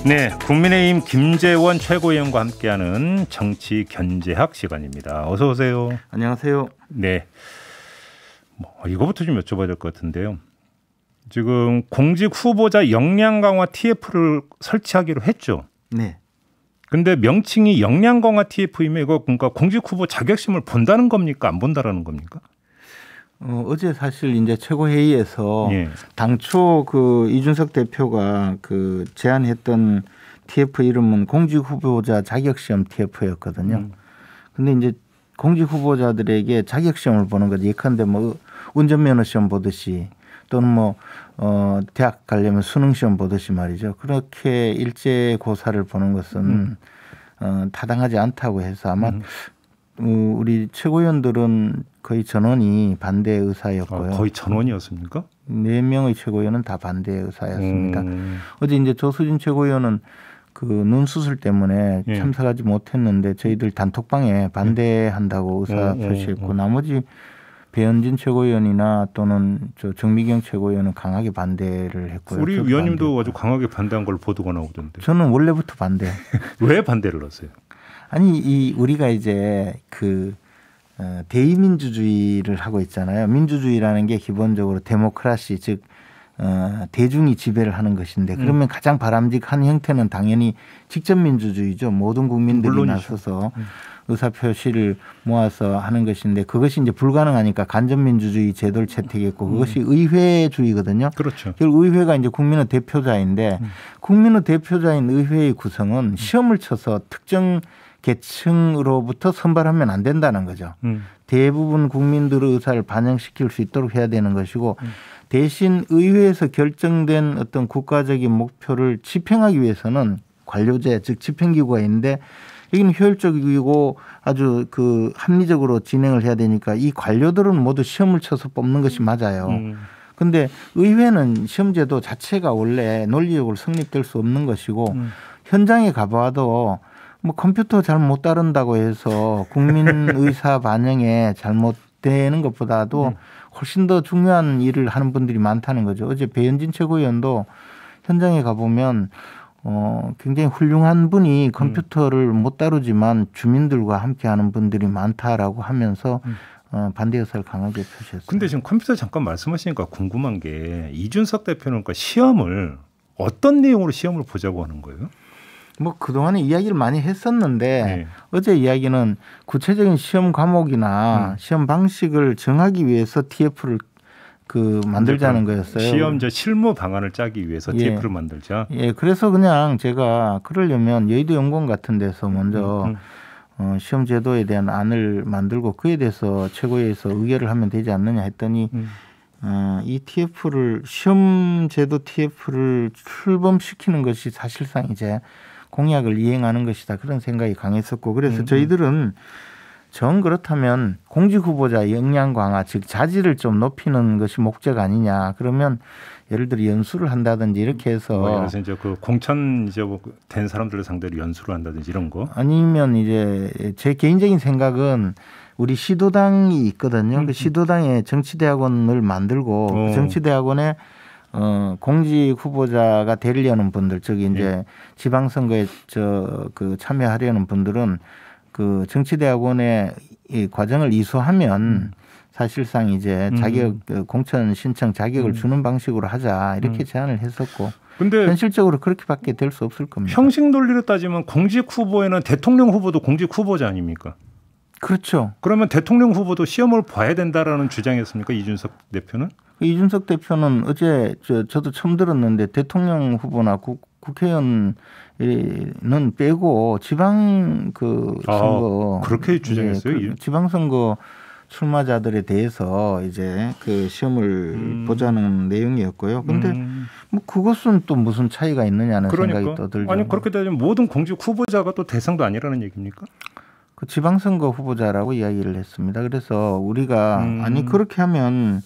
네, 국민의힘 김재원 최고위원과 함께하는 정치 견제학 시간입니다. 어서 오세요. 안녕하세요. 네, 이거부터 좀 여쭤봐야 될 것 같은데요. 지금 공직 후보자 역량 강화 TF를 설치하기로 했죠. 네. 근데 명칭이 역량 강화 TF이면 이거 그러니까 공직 후보 자격심을 본다는 겁니까? 안 본다라는 겁니까? 어제 사실 이제 최고회의에서 예. 당초 그 이준석 대표가 그 제안했던 TF 이름은 공직 후보자 자격시험 TF였거든요. 근데 이제 공직 후보자들에게 자격시험을 보는 거지. 예컨대 뭐 운전면허 시험 보듯이 또는 대학 가려면 수능 시험 보듯이 말이죠. 그렇게 일제 고사를 보는 것은 타당하지 않다고 해서 아마 우리 최고위원들은 거의 전원이 반대 의사였고요. 거의 전원이었습니까? 4명의 최고위원은 다 반대 의사였습니다. 어제 이제 조수진 최고위원은 그 눈 수술 때문에 참석하지 못했는데 저희들 단톡방에 반대한다고 의사 표시했고 나머지 배현진 최고위원이나 또는 정미경 최고위원은 강하게 반대를 했고요. 우리 위원님도 아주 강하게 반대한 걸 보도가 나오던데. 저는 원래부터 반대. 왜 반대를 하세요? 아니 우리가 이제 그 대의민주주의를 하고 있잖아요. 민주주의라는 게 기본적으로 데모크라시 즉 대중이 지배를 하는 것인데 그러면 가장 바람직한 형태는 당연히 직접 민주주의죠. 모든 국민들이 물론이죠. 나서서 의사표시를 모아서 하는 것인데 그것이 이제 불가능하니까 간접민주주의 제도를 채택했고 그것이 의회주의거든요. 그렇죠. 결국 의회가 이제 국민의 대표자인데 국민의 대표자인 의회의 구성은 시험을 쳐서 특정 계층으로부터 선발하면 안 된다는 거죠. 대부분 국민들의 의사를 반영시킬 수 있도록 해야 되는 것이고 대신 의회에서 결정된 어떤 국가적인 목표를 집행하기 위해서는 관료제 즉 집행기구가 있는데 여기는 효율적이고 아주 그 합리적으로 진행을 해야 되니까 이 관료들은 모두 시험을 쳐서 뽑는 것이 맞아요. 그런데 의회는 시험제도 자체가 원래 논리적으로 성립될 수 없는 것이고 현장에 가봐도 뭐 컴퓨터 잘 못 다룬다고 해서 국민 의사 반영에 잘못되는 것보다도 훨씬 더 중요한 일을 하는 분들이 많다는 거죠. 어제 배현진 최고위원도 현장에 가보면 굉장히 훌륭한 분이 컴퓨터를 못 다루지만 주민들과 함께하는 분들이 많다라고 하면서 반대 의사를 강하게 표시했어요. 근데 지금 컴퓨터 잠깐 말씀하시니까 궁금한 게 이준석 대표는 그러니까 시험을 어떤 내용으로 시험을 보자고 하는 거예요? 뭐 그동안에 이야기를 많이 했었는데 어제 이야기는 구체적인 시험 과목이나 시험 방식을 정하기 위해서 TF를 만들자는 거였어요. 시험제 실무 방안을 짜기 위해서 TF를 만들자. 예, 그래서 그냥 제가 그러려면 여의도 연구원 같은 데서 먼저 시험 제도에 대한 안을 만들고 그에 대해서 최고위에서 의결을 하면 되지 않느냐 했더니 이 TF를 시험 제도 TF를 출범시키는 것이 사실상 이제 공약을 이행하는 것이다 그런 생각이 강했었고 그래서 저희들은 정 그렇다면 공직 후보자 역량 강화 즉 자질을 좀 높이는 것이 목적 아니냐 그러면 예를 들어 연수를 한다든지 이렇게 해서 그래서 이제 그 공천 이제 된 사람들을 상대로 연수를 한다든지 이런 거 아니면 이제 제 개인적인 생각은 우리 시도당이 있거든요. 그 시도당에 정치대학원을 만들고 그 정치대학원에 공직 후보자가 되려는 분들, 즉 이제 지방선거에 참여하려는 분들은 그 정치대학원의 이 과정을 이수하면 사실상 이제 자격 공천 신청 자격을 주는 방식으로 하자 이렇게 제안을 했었고. 근데 현실적으로 그렇게밖에 될 수 없을 겁니다. 형식 논리로 따지면 공직 후보에는 대통령 후보도 공직 후보자 아닙니까? 그렇죠. 그러면 대통령 후보도 시험을 봐야 된다라는 주장이었습니까? 이준석 대표는? 이준석 대표는 어제 저도 처음 들었는데 대통령 후보나 국회의원은 빼고 지방 선거 그렇게 주장했어요. 지방선거 출마자들에 대해서 이제 그 시험을 보자는 내용이었고요. 그런데 뭐 그것은 또 무슨 차이가 있느냐는 생각이 또 들죠. 아니 그렇게 되면 모든 공직 후보자가 또 대상도 아니라는 얘기입니까? 그 지방선거 후보자라고 이야기를 했습니다. 그래서 우리가 아니 그렇게 하면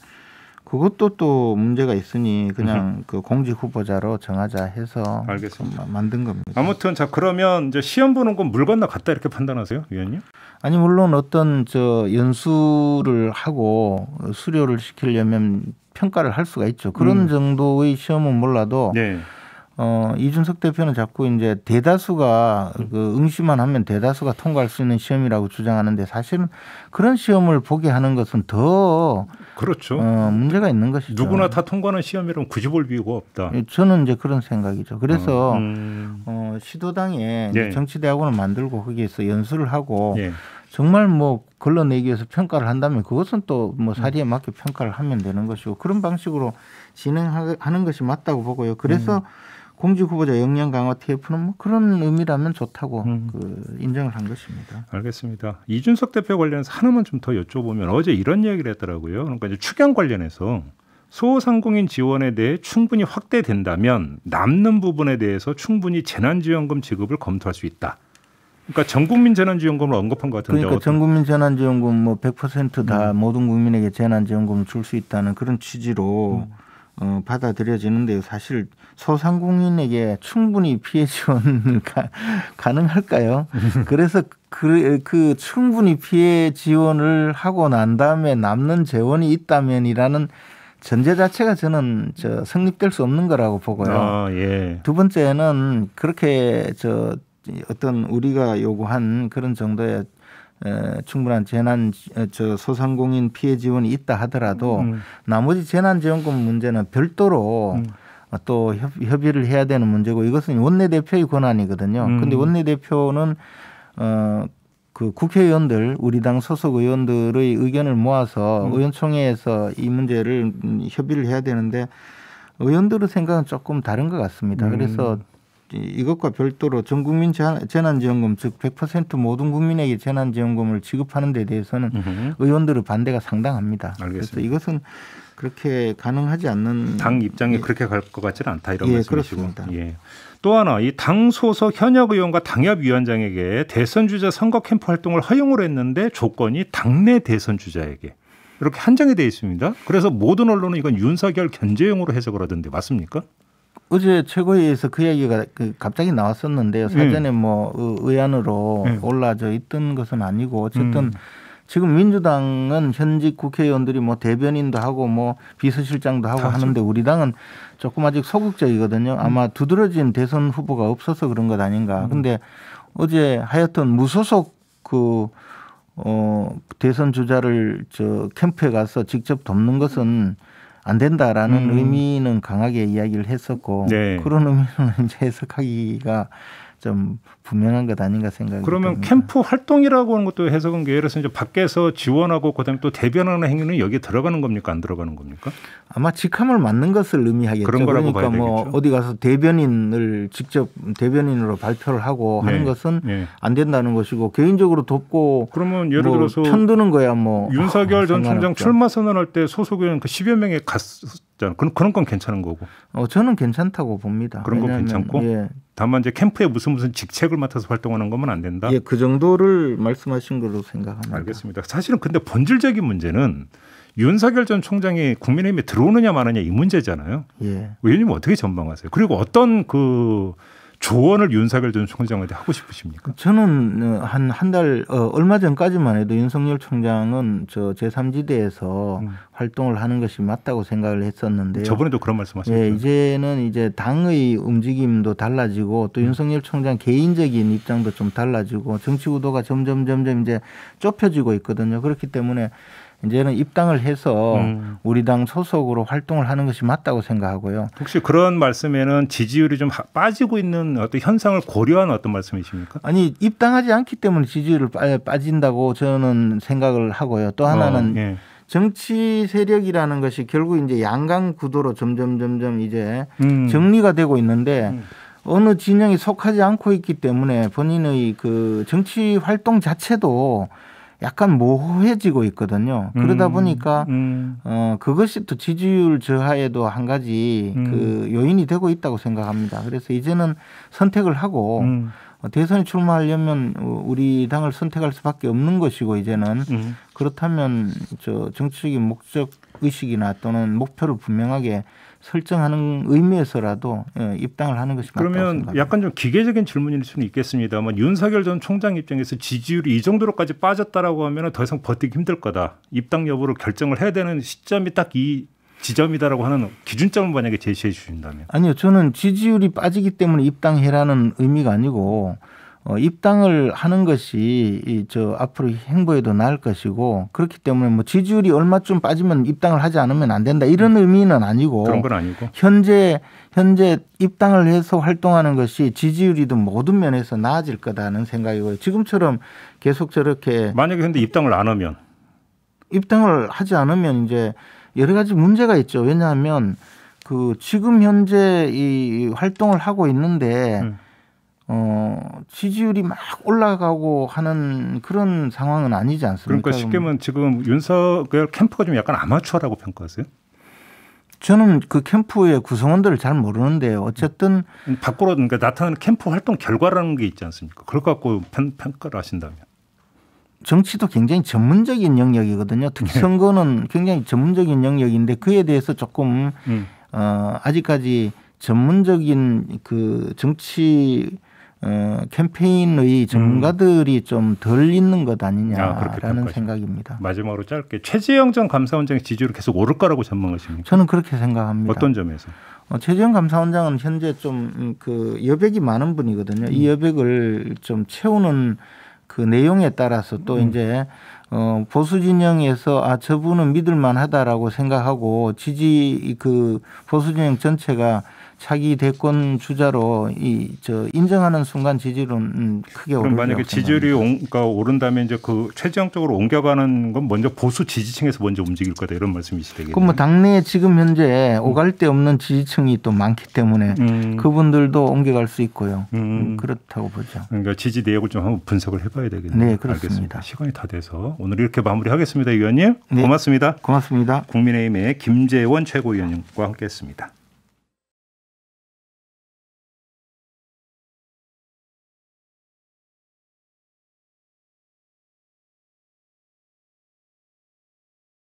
그것도 또 문제가 있으니 그냥 그 공직 후보자로 정하자 해서 알겠습니다. 만든 겁니다. 아무튼 자 그러면 이제 시험 보는 건 물 건너 갔다 이렇게 판단하세요, 위원님? 아니 물론 어떤 연수를 하고 수료를 시키려면 평가를 할 수가 있죠. 그런 정도의 시험은 몰라도 이준석 대표는 자꾸 이제 대다수가 그 응시만 하면 대다수가 통과할 수 있는 시험이라고 주장하는데 사실은 그런 시험을 보게 하는 것은 더 그렇죠. 문제가 있는 것이죠. 누구나 다 통과하는 시험이라면 굳이 볼 이유가 없다. 저는 이제 그런 생각이죠. 그래서 시도당에 예. 정치대학원을 만들고 거기에서 연수를 하고 예. 정말 뭐 걸러내기 위해서 평가를 한다면 그것은 또 뭐 사리에 맞게 평가를 하면 되는 것이고 그런 방식으로 진행하는 것이 맞다고 보고요. 그래서 공직 후보자 역량 강화 TF는 뭐 그런 의미라면 좋다고 인정을 한 것입니다. 알겠습니다. 이준석 대표 관련해서 하나만 좀 더 여쭤보면 어제 이런 이야기를 했더라고요. 그러니까 이제 추경 관련해서 소상공인 지원에 대해 충분히 확대된다면 남는 부분에 대해서 충분히 재난지원금 지급을 검토할 수 있다. 그러니까 전국민 재난지원금을 언급한 것 같은데. 그러니까 전국민 재난지원금 뭐 100% 모든 국민에게 재난지원금을 줄 수 있다는 그런 취지로 받아들여지는데요. 사실 소상공인에게 충분히 피해 지원을 가능할까요? 그래서 그 충분히 피해 지원을 하고 난 다음에 남는 재원이 있다면이라는 전제 자체가 저는 성립될 수 없는 거라고 보고요. 예. 두 번째는 그렇게 어떤 우리가 요구한 그런 정도의 충분한 소상공인 피해 지원이 있다 하더라도 나머지 재난지원금 문제는 별도로 또 협의를 해야 되는 문제고 이것은 원내대표의 권한이거든요. 그런데 원내대표는 그 국회의원들 우리 당 소속 의원들의 의견을 모아서 의원총회에서 이 문제를 협의를 해야 되는데 의원들의 생각은 조금 다른 것 같습니다. 그래서 이것과 별도로 전국민 재난지원금 즉 100% 모든 국민에게 재난지원금을 지급하는 데 대해서는 의원들의 반대가 상당합니다. 알겠습니다. 그래서 이것은 그렇게 가능하지 않는 당 입장이 그렇게 갈 것 같지는 않다 이런 말씀이시고. 그렇습니다. 예. 또 하나 이 당 소속 현역 의원과 당협위원장에게 대선 주자 선거 캠프 활동을 허용을 했는데 조건이 당내 대선 주자에게 이렇게 한정이 되어 있습니다. 그래서 모든 언론은 이건 윤석열 견제용으로 해석을 하던데 맞습니까? 어제 최고위에서 그 이야기가 갑자기 나왔었는데요. 사전에 뭐 의안으로 올라져 있던 것은 아니고 어쨌든 지금 민주당은 현직 국회의원들이 뭐 대변인도 하고 뭐 비서실장도 하고 하는데 우리 당은 조금 아직 소극적이거든요. 아마 두드러진 대선 후보가 없어서 그런 것 아닌가. 근데 어제 하여튼 무소속 대선 주자를 캠프에 가서 직접 돕는 것은 안 된다라는 의미는 강하게 이야기를 했었고 그런 의미는 이제 해석하기가 좀 분명한 것 아닌가 생각이 그러면 듭니다. 캠프 활동이라고 하는 것도 해석은 예를 들어서 이제 밖에서 지원하고 그다음에 또 대변하는 행위는 여기에 들어가는 겁니까? 안 들어가는 겁니까? 아마 직함을 맡는 것을 의미하겠죠. 그런 거라고 그러니까 봐야 뭐 되겠죠. 어디 가서 대변인을 직접 대변인으로 발표를 하고 하는 것은 안 된다는 것이고 개인적으로 돕고 그러면 예를 들어서 편드는 거야 뭐 윤석열 전 총장 출마 선언할 때 소속 의원 그 10여 명이 갔었잖아요. 그런 건 괜찮은 거고. 저는 괜찮다고 봅니다. 그런 건 괜찮고. 다만 이제 캠프에 무슨 직책을 맡아서 활동하는 거면 안 된다. 그 정도를 말씀하신 걸로 생각합니다. 알겠습니다. 사실은 근데 본질적인 문제는 윤석열 전 총장이 국민의힘에 들어오느냐 마느냐 이 문제잖아요. 의원님 어떻게 전망하세요? 그리고 어떤 조언을 윤석열 전 총장한테 하고 싶으십니까? 저는 한 달 얼마 전까지만 해도 윤석열 총장은 제3지대에서 활동을 하는 것이 맞다고 생각을 했었는데요. 저번에도 그런 말씀하셨죠. 이제는 이제 당의 움직임도 달라지고 또 윤석열 총장 개인적인 입장도 좀 달라지고 정치 구도가 점점 이제 좁혀지고 있거든요. 그렇기 때문에 이제는 입당을 해서 우리 당 소속으로 활동을 하는 것이 맞다고 생각하고요. 혹시 그런 말씀에는 지지율이 좀 빠지고 있는 어떤 현상을 고려한 어떤 말씀이십니까? 아니 입당하지 않기 때문에 지지율을 빠진다고 저는 생각을 하고요. 또 하나는 정치 세력이라는 것이 결국 이제 양강 구도로 점점 이제 정리가 되고 있는데 어느 진영에 속하지 않고 있기 때문에 본인의 그 정치 활동 자체도 약간 모호해지고 있거든요. 그러다 보니까 그것이 또 지지율 저하에도 한 가지 그 요인이 되고 있다고 생각합니다. 그래서 이제는 선택을 하고 대선에 출마하려면 우리 당을 선택할 수밖에 없는 것이고 이제는 그렇다면 정치적인 목적 의식이나 또는 목표를 분명하게 설정하는 의미에서라도 입당을 하는 것이 맞다고 생각합니다. 그러면 약간 좀 기계적인 질문일 수는 있겠습니다만 윤석열 전 총장 입장에서 지지율이 이 정도로까지 빠졌다라고 하면 더 이상 버티기 힘들 거다. 입당 여부를 결정을 해야 되는 시점이 딱 이 지점이다라고 하는 기준점을 만약에 제시해 주신다면. 아니요. 저는 지지율이 빠지기 때문에 입당해라는 의미가 아니고 입당을 하는 것이 앞으로 행보에도 나을 것이고 그렇기 때문에 뭐 지지율이 얼마쯤 빠지면 입당을 하지 않으면 안 된다 이런 의미는 아니고 그런 건 아니고 현재 입당을 해서 활동하는 것이 지지율이든 모든 면에서 나아질 거다는 생각이고요. 지금처럼 계속 저렇게 만약에 근데 입당을 안 하면 입당을 하지 않으면 이제 여러 가지 문제가 있죠. 왜냐하면 지금 현재 이 활동을 하고 있는데 지지율이 막 올라가고 하는 그런 상황은 아니지 않습니까? 그러니까 쉽게 말하면 지금 윤석열 캠프가 좀 약간 아마추어라고 평가하세요? 저는 그 캠프의 구성원들을 잘 모르는데 어쨌든 밖으로 그러니까 나타나는 캠프 활동 결과라는 게 있지 않습니까? 그걸 갖고 평가를 하신다면. 정치도 굉장히 전문적인 영역이거든요. 특히 선거는 굉장히 전문적인 영역인데 그에 대해서 조금 아직까지 전문적인 그 정치 캠페인의 전문가들이 좀 덜 있는 것 아니냐라는 생각입니다. 마지막으로 짧게 최재형 전 감사원장의 지지율이 계속 오를 거라고 전망하십니까? 저는 그렇게 생각합니다. 어떤 점에서? 최재형 감사원장은 현재 좀 여백이 많은 분이거든요. 이 여백을 좀 채우는 그 내용에 따라서 또 이제 보수 진영에서 저분은 믿을만하다라고 생각하고 보수 진영 전체가 차기 대권 주자로 인정하는 순간 지지율은 크게 오르죠. 그럼 만약에 지지율이 오른다면 이제 그 최재형 쪽으로 옮겨가는 건 먼저 보수 지지층에서 먼저 움직일 거다 이런 말씀이시되겠네요. 그럼 뭐 당내에 지금 현재 오갈 데 없는 지지층이 또 많기 때문에 그분들도 옮겨갈 수 있고요. 그렇다고 보죠. 그러니까 지지 내역을 좀 한번 분석을 해봐야 되겠네요. 네, 그렇습니다. 알겠습니다. 시간이 다 돼서 오늘 이렇게 마무리하겠습니다, 의원님. 네, 고맙습니다. 고맙습니다. 국민의힘의 김재원 최고위원과 함께했습니다.